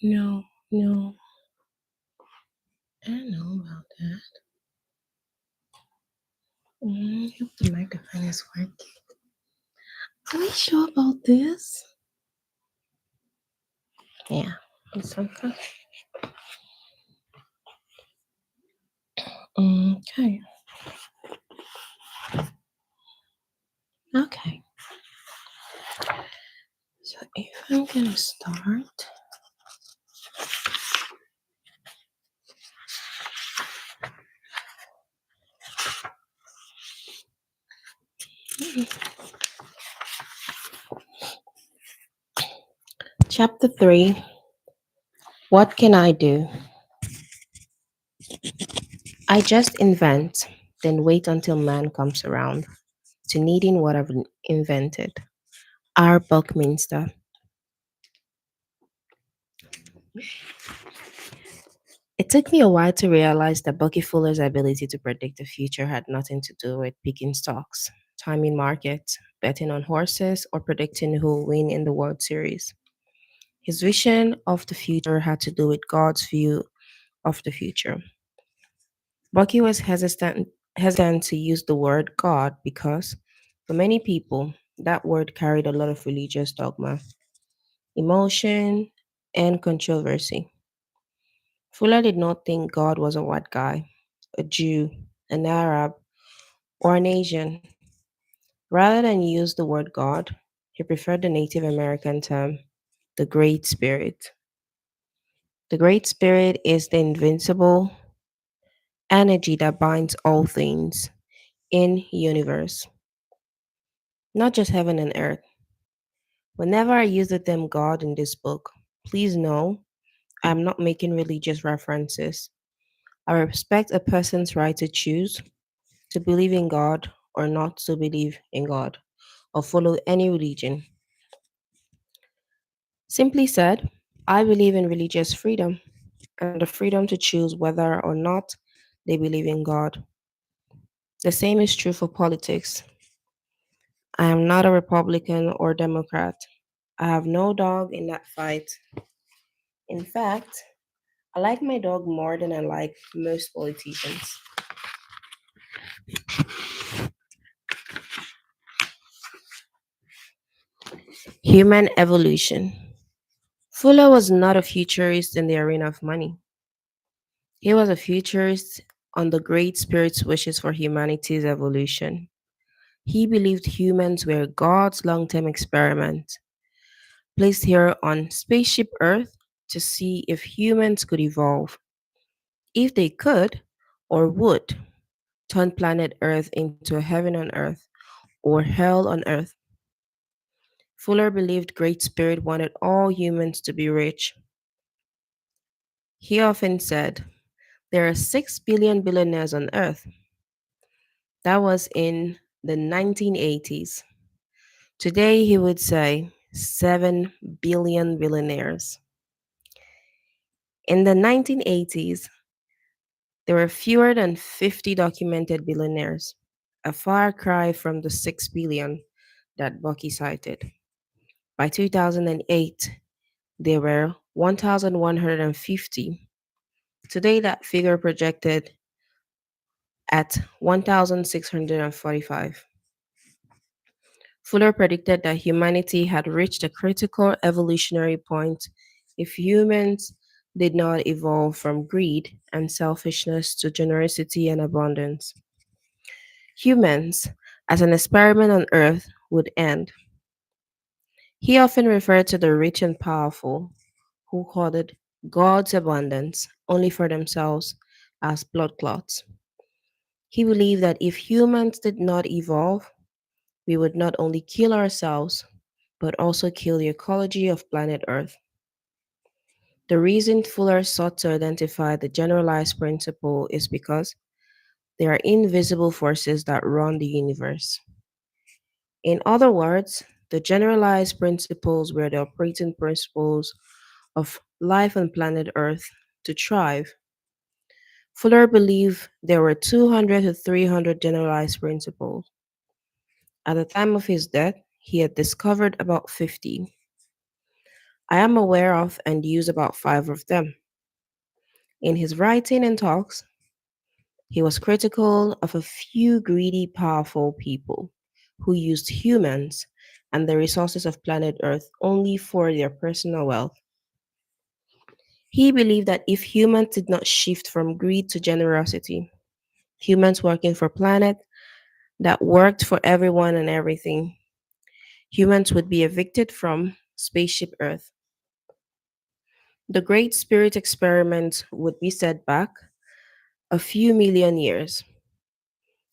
No, no, I don't know about that. Hope the microphone is working. Are we sure about this? Yeah, it's okay. Okay, okay. So if I'm gonna start, chapter 3, what can I do? I just invent, then wait until man comes around to needing what I've invented. R. Buckminster. It took me a while to realize that Bucky Fuller's ability to predict the future had nothing to do with picking stocks, timing markets, betting on horses, or predicting who will win in the World Series. His vision of the future had to do with God's view of the future. Bucky was hesitant to use the word God because, for many people, that word carried a lot of religious dogma, emotion, and controversy. Fuller did not think God was a white guy, a Jew, an Arab, or an Asian. Rather than use the word God, he preferred the Native American term, the Great Spirit. The Great Spirit is the invincible energy that binds all things in universe, not just heaven and earth. Whenever I use the term God in this book, please know I'm not making religious references. I respect a person's right to choose to believe in God or not to believe in God or follow any religion. Simply said, I believe in religious freedom and the freedom to choose whether or not they believe in God. The same is true for politics. I am not a Republican or Democrat. I have no dog in that fight. In fact, I like my dog more than I like most politicians. Human evolution. Fuller was not a futurist in the arena of money. He was a futurist on the Great Spirit's wishes for humanity's evolution. He believed humans were God's long term experiment, placed here on spaceship Earth to see if humans could evolve. If they could, or would, turn planet Earth into a heaven on Earth or hell on Earth. Fuller believed Great Spirit wanted all humans to be rich. He often said, there are 6 billion billionaires on Earth. That was in the 1980s. Today, he would say 7 billion billionaires. In the 1980s, there were fewer than 50 documented billionaires, a far cry from the 6 billion that Bucky cited. By 2008, there were 1,150. Today, that figure projected at 1,645. Fuller predicted that humanity had reached a critical evolutionary point if humans did not evolve from greed and selfishness to generosity and abundance. Humans, as an experiment on Earth, would end. He often referred to the rich and powerful, who hoarded God's abundance only for themselves, as blood clots. He believed that if humans did not evolve, we would not only kill ourselves, but also kill the ecology of planet Earth. The reason Fuller sought to identify the generalized principle is because there are invisible forces that run the universe. In other words, the generalized principles were the operating principles of life on planet Earth to thrive. Fuller believed there were 200 to 300 generalized principles. At the time of his death, he had discovered about 50. I am aware of and use about five of them. In his writing and talks, he was critical of a few greedy, powerful people who used humans and the resources of planet Earth only for their personal wealth. He believed that if humans did not shift from greed to generosity, humans working for planet that worked for everyone and everything, humans would be evicted from spaceship Earth. The Great Spirit experiment would be set back a few million years.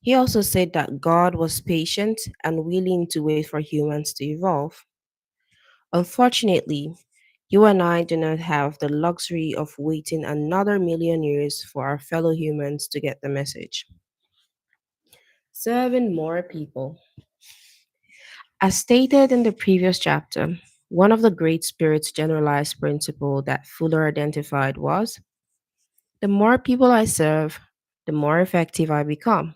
He also said that God was patient and willing to wait for humans to evolve. Unfortunately, you and I do not have the luxury of waiting another million years for our fellow humans to get the message. Serving more people. As stated in the previous chapter, one of the Great Spirit's generalized principle that Fuller identified was the more people I serve, the more effective I become.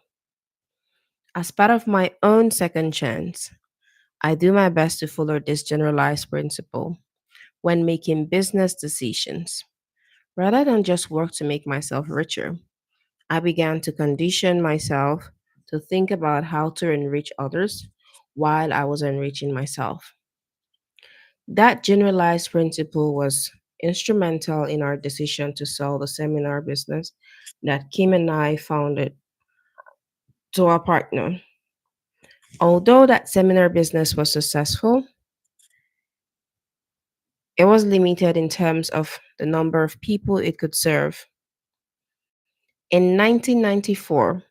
As part of my own second chance, I do my best to follow this generalized principle when making business decisions. Rather than just work to make myself richer, I began to condition myself to think about how to enrich others while I was enriching myself. That generalized principle was instrumental in our decision to sell the seminar business that Kim and I founded to our partner. Although that seminar business was successful, it was limited in terms of the number of people it could serve. In 1994,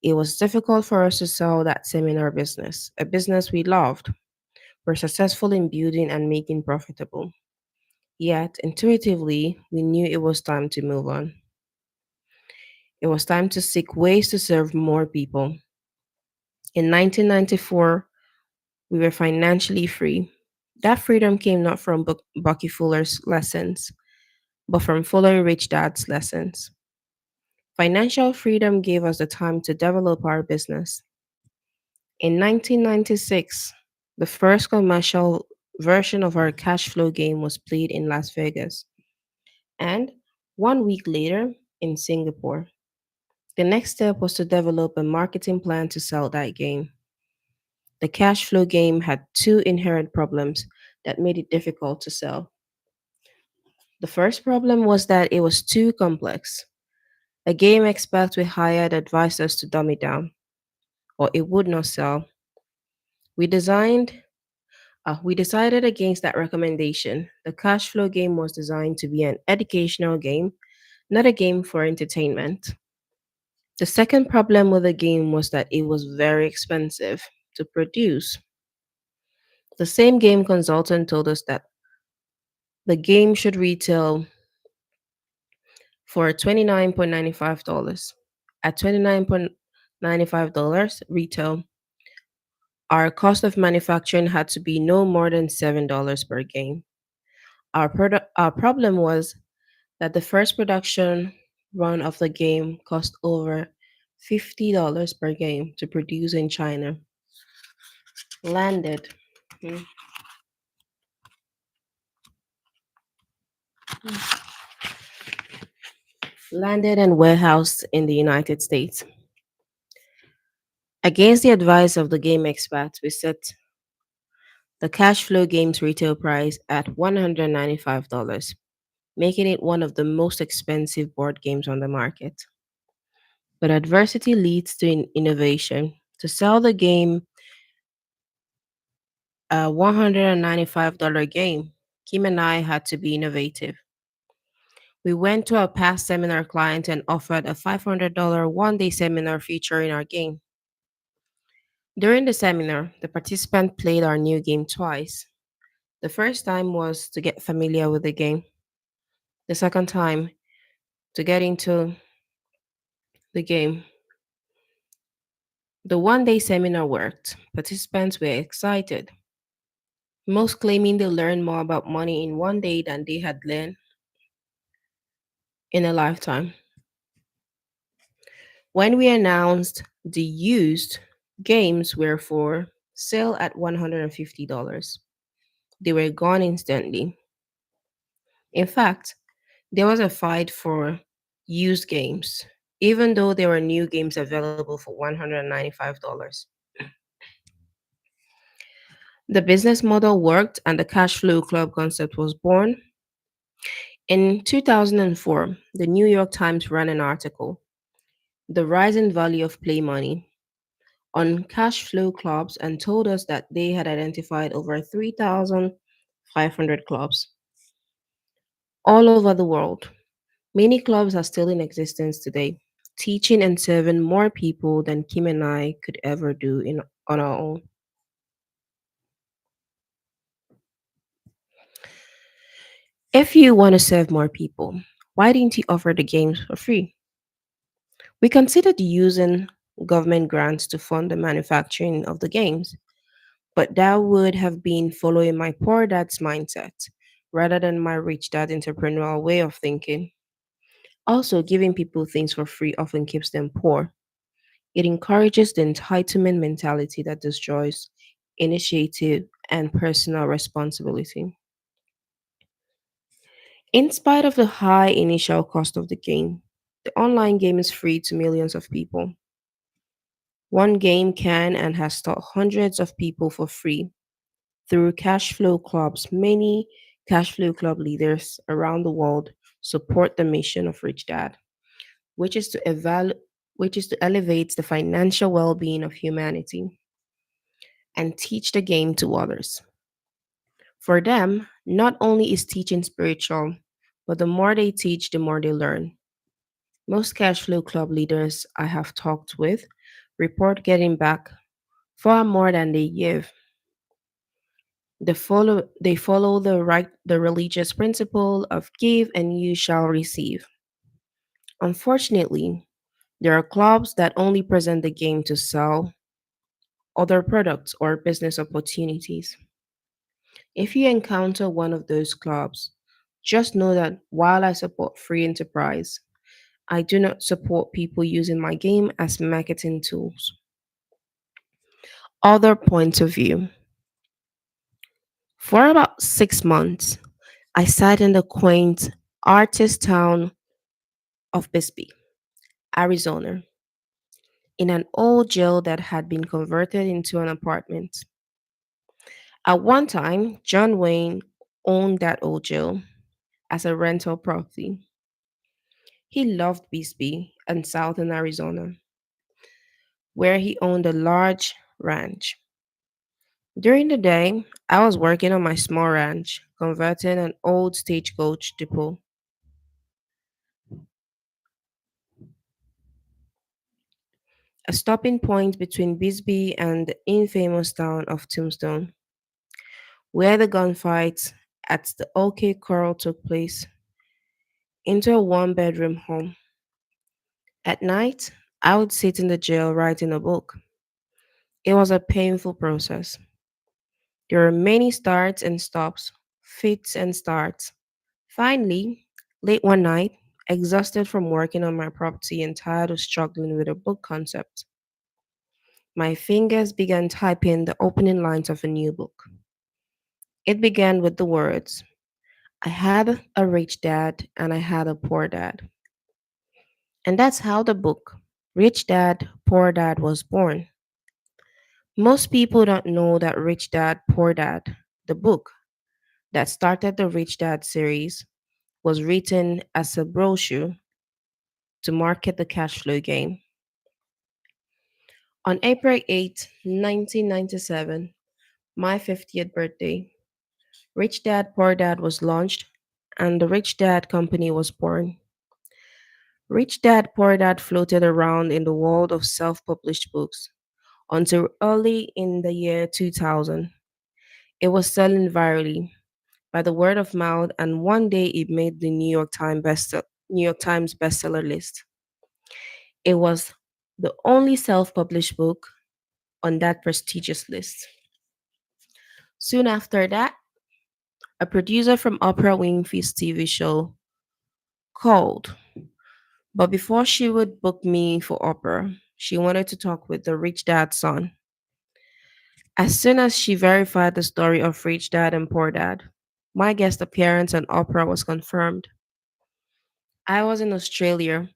it was difficult for us to sell that seminar business, a business we loved, were successful in building and making profitable. Yet, intuitively, we knew it was time to move on. It was time to seek ways to serve more people. In 1994, we were financially free. That freedom came not from Bucky Fuller's lessons, but from following Rich Dad's lessons. Financial freedom gave us the time to develop our business. In 1996, the first commercial version of our cash flow game was played in Las Vegas, and 1 week later, in Singapore. The next step was to develop a marketing plan to sell that game. The cash flow game had two inherent problems that made it difficult to sell. The first problem was that it was too complex. A game expert we hired advised us to dumb it down, or it would not sell. We designed we decided against that recommendation. The cash flow game was designed to be an educational game, not a game for entertainment. The second problem with the game was that it was very expensive to produce. The same game consultant told us that the game should retail for $29.95. At $29.95 retail, our cost of manufacturing had to be no more than $7 per game. Our problem was that the first production run of the game cost over $50 per game to produce in China. Landed. hmm, Landed and warehoused in the United States. Against the advice of the game experts, we set the cash flow game's retail price at $195, making it one of the most expensive board games on the market. But adversity leads to innovation. To sell the game, a $195 game, Kim and I had to be innovative. We went to a past seminar client and offered a $500 one-day seminar featuring our game. During the seminar, the participant played our new game twice. The first time was to get familiar with the game. The second time, to get into the game. The one-day seminar worked. Participants were excited, most claiming they learned more about money in 1 day than they had learned in a lifetime. When we announced the used games were for sale at $150, they were gone instantly. In fact, there was a fight for used games, even though there were new games available for $195. The business model worked and the cash flow club concept was born. In 2004, the New York Times ran an article, The Rising Value of Play Money, on cash flow clubs and told us that they had identified over 3,500 clubs all over the world. Many clubs are still in existence today, teaching and serving more people than Kim and I could ever do on our own. If you want to serve more people, why didn't you offer the games for free? We considered using government grants to fund the manufacturing of the games, but that would have been following my poor dad's mindset rather than my rich dad entrepreneurial way of thinking. Also, giving people things for free often keeps them poor. It encourages the entitlement mentality that destroys initiative and personal responsibility. In spite of the high initial cost of the game, the online game is free to millions of people. One game can and has taught hundreds of people for free through cash flow clubs. Many cash flow club leaders around the world support the mission of Rich Dad, which is to which is to elevate the financial well-being of humanity and teach the game to others. For them, not only is teaching spiritual, but the more they teach, the more they learn. Most cash flow club leaders I have talked with report getting back far more than they give. They follow the religious principle of give and you shall receive. Unfortunately, there are clubs that only present the game to sell other products or business opportunities. If you encounter one of those clubs, just know that while I support free enterprise, I do not support people using my game as marketing tools. Other points of view. For about 6 months, I sat in the quaint artist town of Bisbee, Arizona, in an old jail that had been converted into an apartment. At one time, John Wayne owned that old jail as a rental property. He loved Bisbee and southern Arizona, where he owned a large ranch. During the day, I was working on my small ranch, converting an old stagecoach depot, a stopping point between Bisbee and the infamous town of Tombstone, where the gunfight at the OK Corral took place, into a one-bedroom home. At night, I would sit in the jail writing a book. It was a painful process. There were many starts and stops, fits and starts. Finally, late one night, exhausted from working on my property and tired of struggling with a book concept, my fingers began typing the opening lines of a new book. It began with the words, I had a rich dad and I had a poor dad. And that's how the book, Rich Dad, Poor Dad, was born. Most people don't know that Rich Dad, Poor Dad, the book that started the Rich Dad series, was written as a brochure to market the cash flow game. On April 8, 1997, my 50th birthday, Rich Dad Poor Dad was launched and the Rich Dad Company was born. Rich Dad Poor Dad floated around in the world of self published books until early in the year 2000. It was selling virally by the word of mouth, and one day it made the New York Times bestseller list. It was the only self published book on that prestigious list. Soon after that, a producer from Oprah Winfrey's TV show called. But before she would book me for Oprah, she wanted to talk with the rich dad's son. As soon as she verified the story of Rich Dad and Poor Dad, My guest appearance on Oprah was confirmed. I was in Australia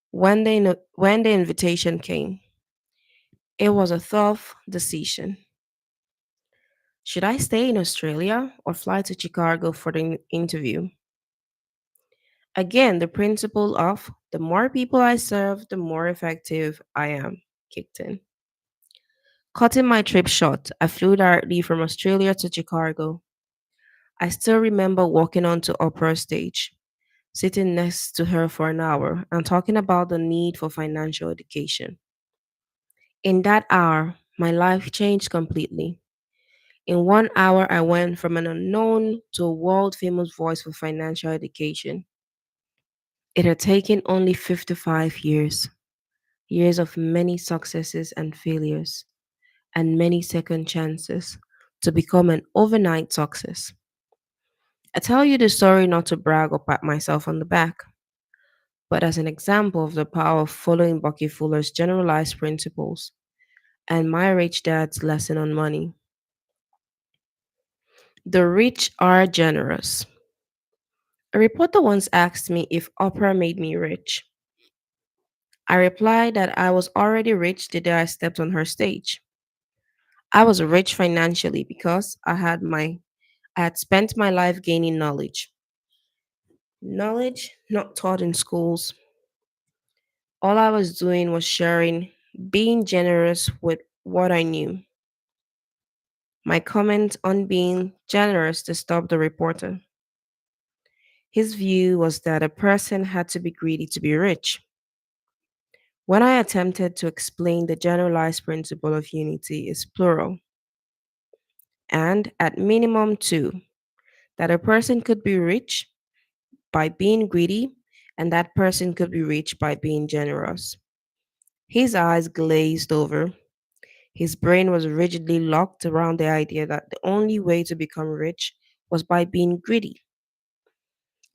when the invitation came. It was a tough decision. Should I stay in Australia or fly to Chicago for the interview? Again, the principle of the more people I serve, the more effective I am kicked in. Cutting my trip short, I flew directly from Australia to Chicago. I still remember walking onto Opera stage, sitting next to her for an hour and talking about the need for financial education. In that hour, my life changed completely. In 1 hour, I went from an unknown to a world famous voice for financial education. It had taken only 55 years, years of many successes and failures, and many second chances to become an overnight success. I tell you this story not to brag or pat myself on the back, but as an example of the power of following Bucky Fuller's generalized principles and my rich dad's lesson on money. The rich are generous. A reporter once asked me if Oprah made me rich. I replied that I was already rich the day I stepped on her stage. I was rich financially because I had spent my life gaining knowledge. Knowledge not taught in schools. All I was doing was sharing, being generous with what I knew. My comment on being generous disturbed the reporter. His view was that a person had to be greedy to be rich. When I attempted to explain the generalized principle of unity is plural, and at minimum two, that a person could be rich by being greedy, and that person could be rich by being generous. His eyes glazed over. His brain was rigidly locked around the idea that the only way to become rich was by being greedy.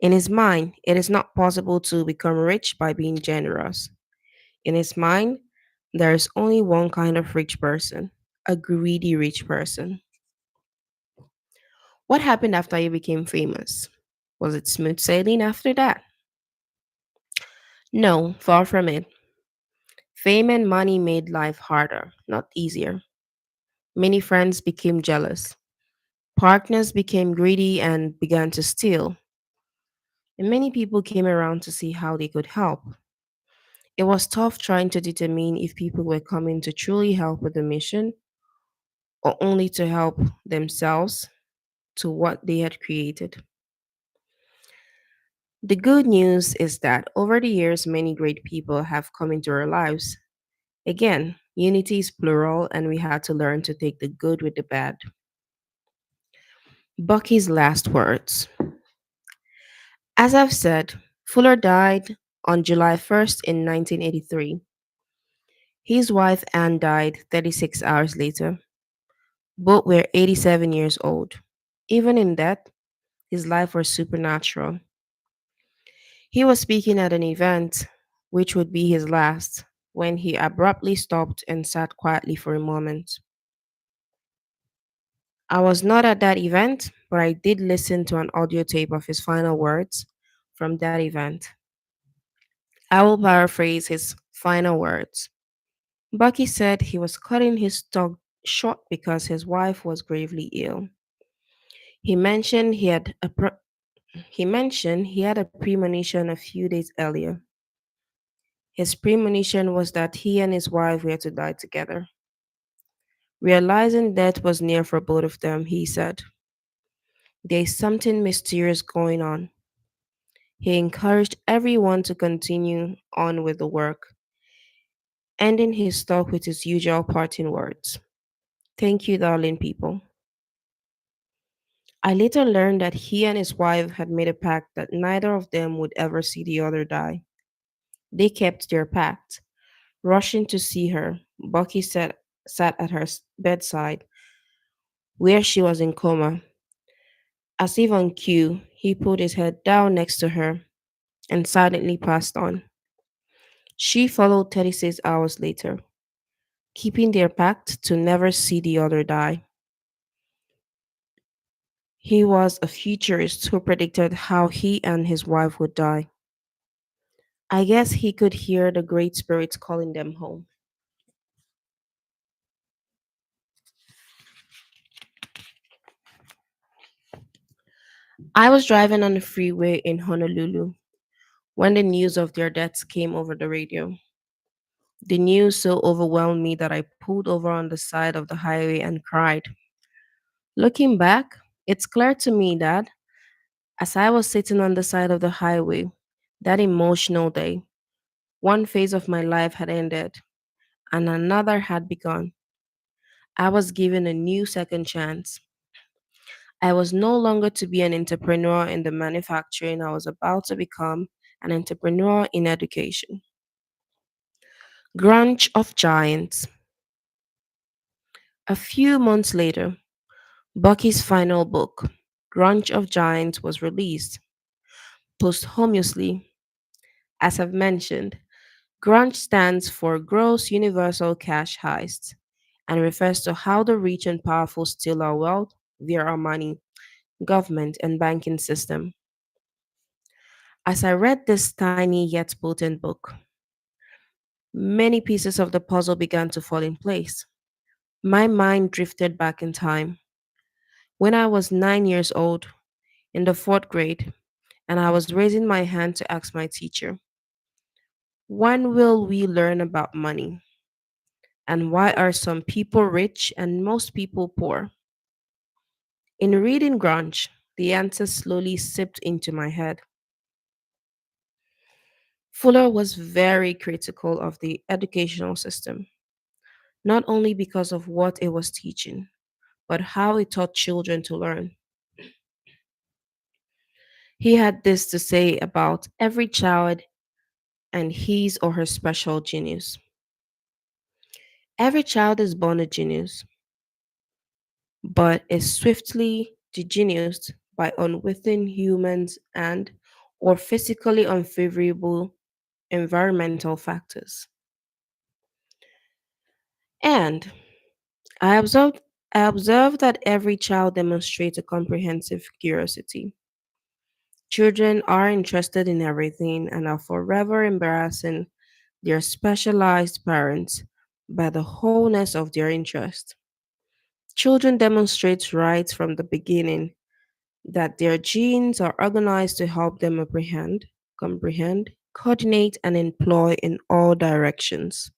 In his mind, it is not possible to become rich by being generous. In his mind, there is only one kind of rich person, a greedy rich person. What happened after you became famous? Was it smooth sailing after that? No, far from it. Fame and money made life harder, not easier. Many friends became jealous. Partners became greedy and began to steal. And many people came around to see how they could help. It was tough trying to determine if people were coming to truly help with the mission or only to help themselves to what they had created. The good news is that over the years, many great people have come into our lives. Again, unity is plural, and we had to learn to take the good with the bad. Bucky's last words. As I've said, Fuller died on July 1st in 1983. His wife Anne died 36 hours later. Both were 87 years old. Even in death, his life was supernatural. He was speaking at an event, which would be his last, when he abruptly stopped and sat quietly for a moment. I was not at that event, but I did listen to an audio tape of his final words from that event. I will paraphrase his final words. Bucky said he was cutting his talk short because his wife was gravely ill. He mentioned he had a he mentioned he had a premonition a few days earlier. His premonition was that he and his wife were to die together. Realizing death was near for both of them, he said, "There's something mysterious going on." He encouraged everyone to continue on with the work, ending his talk with his usual parting words: "Thank you, darling people." I later learned that he and his wife had made a pact that neither of them would ever see the other die. They kept their pact. Rushing to see her, Bucky sat at her bedside, where she was in coma. As if on cue, he put his head down next to her and silently passed on. She followed 36 hours later, keeping their pact to never see the other die. He was a futurist who predicted how he and his wife would die. I guess he could hear the great spirits calling them home. I was driving on the freeway in Honolulu when the news of their deaths came over the radio. The news so overwhelmed me that I pulled over on the side of the highway and cried. Looking back, it's clear to me that as I was sitting on the side of the highway that emotional day, one phase of my life had ended and another had begun. I was given a new second chance. I was no longer to be an entrepreneur in the manufacturing, I was about to become an entrepreneur in education. Grunge of Giants. A few months later, Bucky's final book, Grunge of Giants, was released. Posthumously, as I've mentioned, Grunge stands for Gross Universal Cash Heist and refers to how the rich and powerful steal our wealth via our money, government, and banking system. As I read this tiny yet potent book, many pieces of the puzzle began to fall in place. My mind drifted back in time. When I was 9 years old, in the fourth grade, and I was raising my hand to ask my teacher, when will we learn about money? And why are some people rich and most people poor? In reading Grunge, the answer slowly sipped into my head. Fuller was very critical of the educational system, not only because of what it was teaching, but how it taught children to learn. He had this to say about every child and his or her special genius. Every child is born a genius, but is swiftly degeniused by unwitting humans and or physically unfavorable environmental factors. And I observed I observed that every child demonstrates a comprehensive curiosity. Children are interested in everything and are forever embarrassing their specialized parents by the wholeness of their interest. Children demonstrate right from the beginning that their genes are organized to help them comprehend, coordinate, and employ in all directions.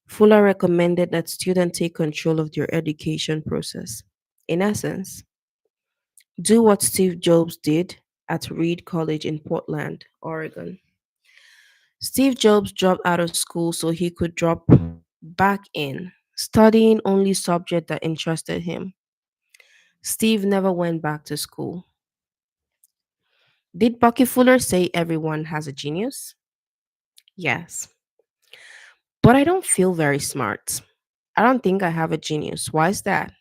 Fuller recommended that students take control of their education process. In essence, do what Steve Jobs did at Reed College in Portland, Oregon. Steve Jobs dropped out of school so he could drop back in, studying only subjects that interested him. Steve never went back to school. Did Bucky Fuller say everyone has a genius? Yes. But I don't feel very smart. I don't think I have a genius. Why is that?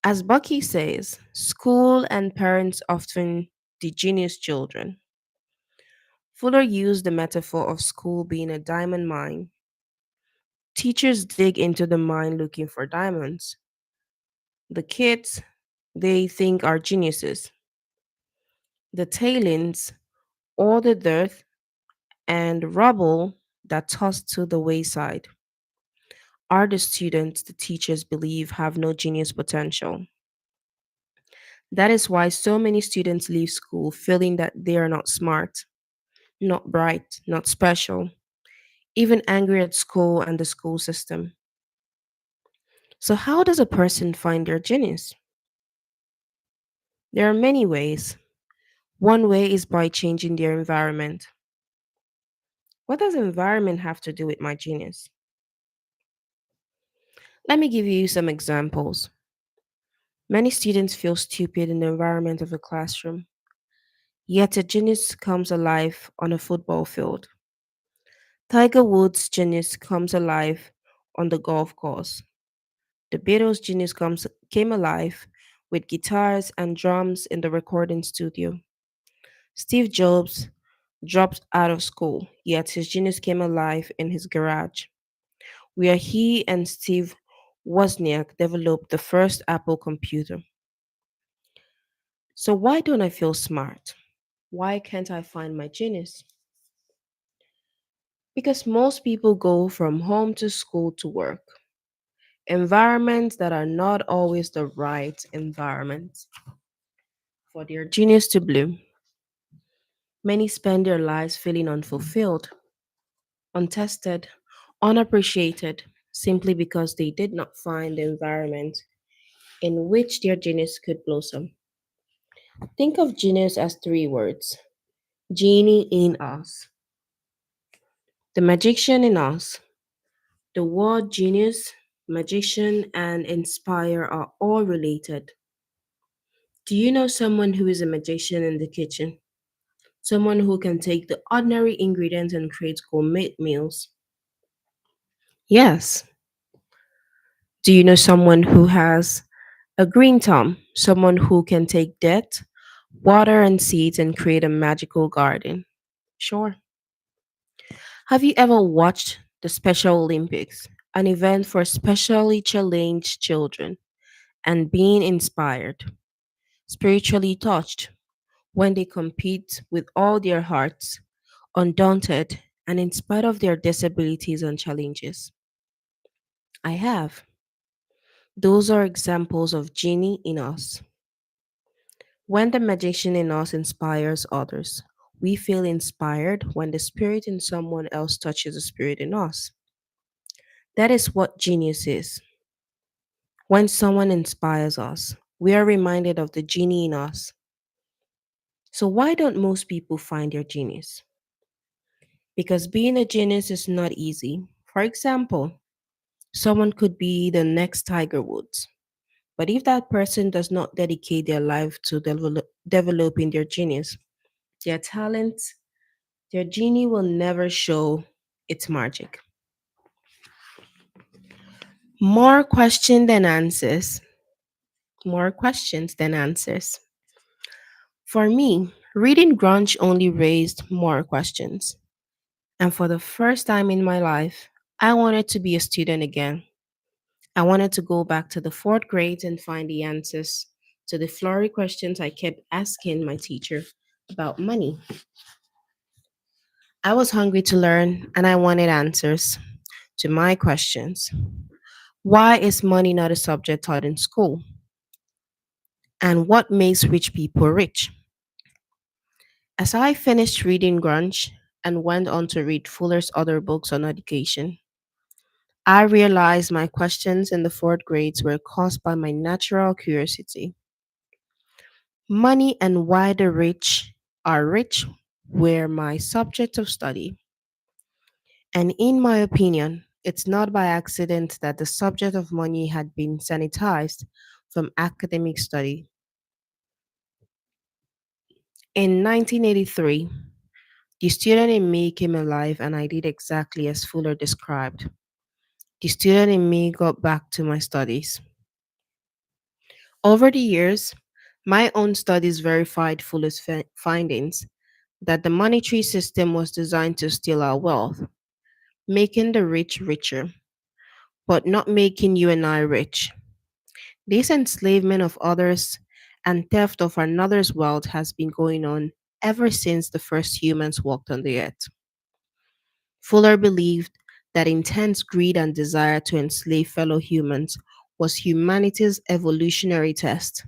As Bucky says, school and parents often degenius children. Fuller used the metaphor of school being a diamond mine. Teachers dig into the mine looking for diamonds. The kids, they think are geniuses. The tailings, or the dirt and rubble that tossed to the wayside, are the students the teachers believe have no genius potential. That is why so many students leave school feeling that they are not smart, not bright, not special, even angry at school and the school system. So, how does a person find their genius? There are many ways. One way is by changing their environment. What does environment have to do with my genius? Let me give you some examples. Many students feel stupid in the environment of a classroom, yet a genius comes alive on a football field. Tiger Woods' genius comes alive on the golf course. The Beatles' genius came alive with guitars and drums in the recording studio. Steve Jobs dropped out of school, yet his genius came alive in his garage, where he and Steve Wozniak developed the first Apple computer. So why don't I feel smart? Why can't I find my genius? Because most people go from home to school to work, environments that are not always the right environment for their genius to bloom. Many spend their lives feeling unfulfilled, untested, unappreciated, simply because they did not find the environment in which their genius could blossom. Think of genius as three words: genie in us, the magician in us. The word genius, magician, and inspire are all related. Do you know someone who is a magician in the kitchen? Someone who can take the ordinary ingredients and create gourmet meals? Yes. Do you know someone who has a green thumb? Someone who can take dirt, water, and seeds and create a magical garden? Sure. Have you ever watched the Special Olympics, an event for specially challenged children, and being inspired, spiritually touched when they compete with all their hearts, undaunted, and in spite of their disabilities and challenges? I have. Those are examples of genie in us. When the magician in us inspires others, we feel inspired when the spirit in someone else touches the spirit in us. That is what genius is. When someone inspires us, we are reminded of the genie in us. So, why don't most people find their genius? Because being a genius is not easy. For example, someone could be the next Tiger Woods, but if that person does not dedicate their life to developing their genius, their talent, their genie will never show its magic. More questions than answers. More questions than answers. For me, reading Grunge only raised more questions. And for the first time in my life, I wanted to be a student again. I wanted to go back to the fourth grade and find the answers to the flurry questions I kept asking my teacher about money. I was hungry to learn and I wanted answers to my questions. Why is money not a subject taught in school? And what makes rich people rich? As I finished reading Grunge and went on to read Fuller's other books on education, I realized my questions in the fourth grades were caused by my natural curiosity. Money and why the rich are rich were my subject of study. And in my opinion, it's not by accident that the subject of money had been sanitized from academic study. In 1983, the student in me came alive and I did exactly as Fuller described. The student in me got back to my studies. Over the years, my own studies verified Fuller's findings that the monetary system was designed to steal our wealth, making the rich richer, but not making you and I rich. This enslavement of others and theft of another's wealth has been going on ever since the first humans walked on the earth. Fuller believed that intense greed and desire to enslave fellow humans was humanity's evolutionary test,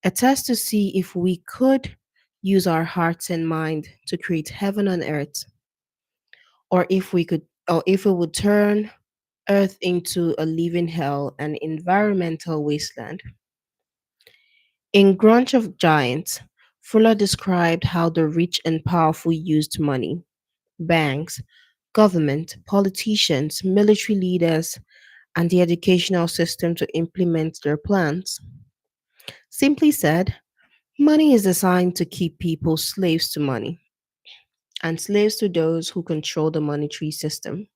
a test to see if we could use our hearts and mind to create heaven on earth, or if we would turn earth into a living hell, an environmental wasteland. In Grunge of Giants, Fuller described how the rich and powerful used money, banks, government, politicians, military leaders, and the educational system to implement their plans. Simply said, money is designed to keep people slaves to money and slaves to those who control the monetary system.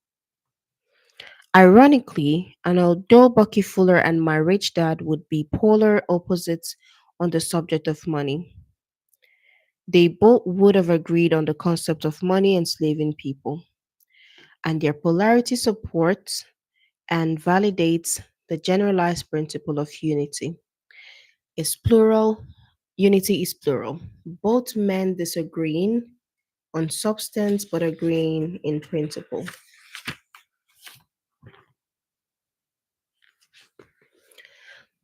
Ironically, and although Bucky Fuller and my rich dad would be polar opposites on the subject of money, they both would have agreed on the concept of money enslaving people, and their polarity supports and validates the generalized principle of unity is plural. Unity is plural. Both men disagreeing on substance but agreeing in principle.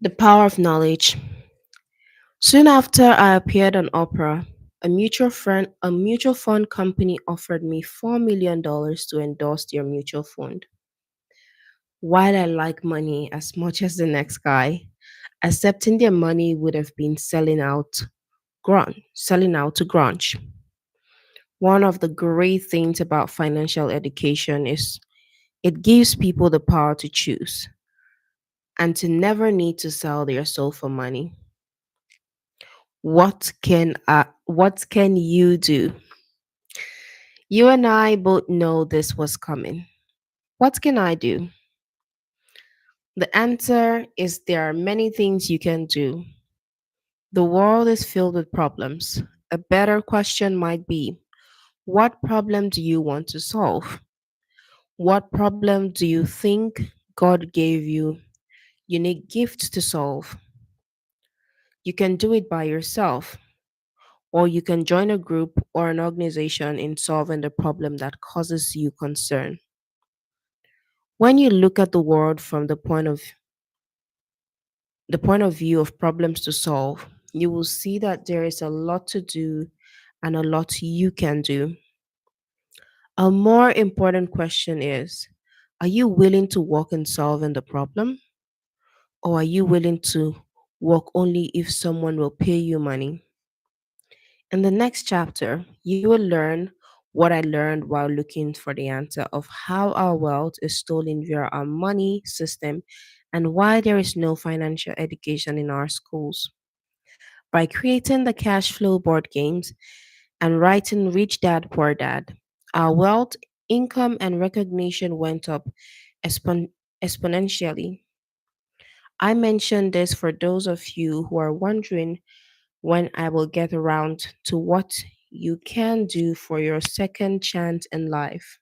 The power of knowledge. Soon after I appeared on Oprah, a mutual fund company offered me $4 million to endorse their mutual fund. While I like money as much as the next guy, accepting their money would have been selling out to grunge. One of the great things about financial education is it gives people the power to choose and to never need to sell their soul for money. What can you do? You and I both know this was coming. What can I do? The answer is there are many things you can do. The world is filled with problems. A better question might be, what problem do you want to solve? What problem do you think God gave you unique gifts to solve? You can do it by yourself, or you can join a group or an organization in solving the problem that causes you concern. When you look at the world from the point of view of problems to solve, you will see that there is a lot to do and a lot you can do. A more important question is, are you willing to work in solving the problem, or are you willing to work only if someone will pay you money? In the next chapter, you will learn what I learned while looking for the answer of how our wealth is stolen via our money system and why there is no financial education in our schools. By creating the cash flow board games and writing Rich Dad Poor Dad, our wealth, income, and recognition went up expon- exponentially. I mention this for those of you who are wondering when I will get around to what you can do for your second chance in life.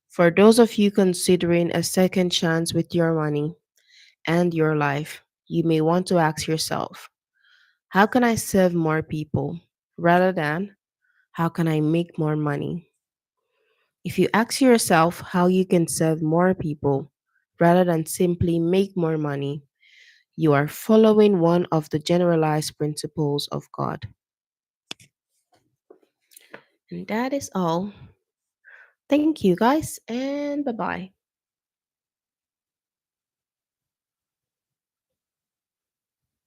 For those of you considering a second chance with your money and your life, you may want to ask yourself, how can I serve more people rather than how can I make more money? If you ask yourself how you can serve more people rather than simply make more money, you are following one of the generalized principles of God. And that is all. Thank you guys, and bye bye.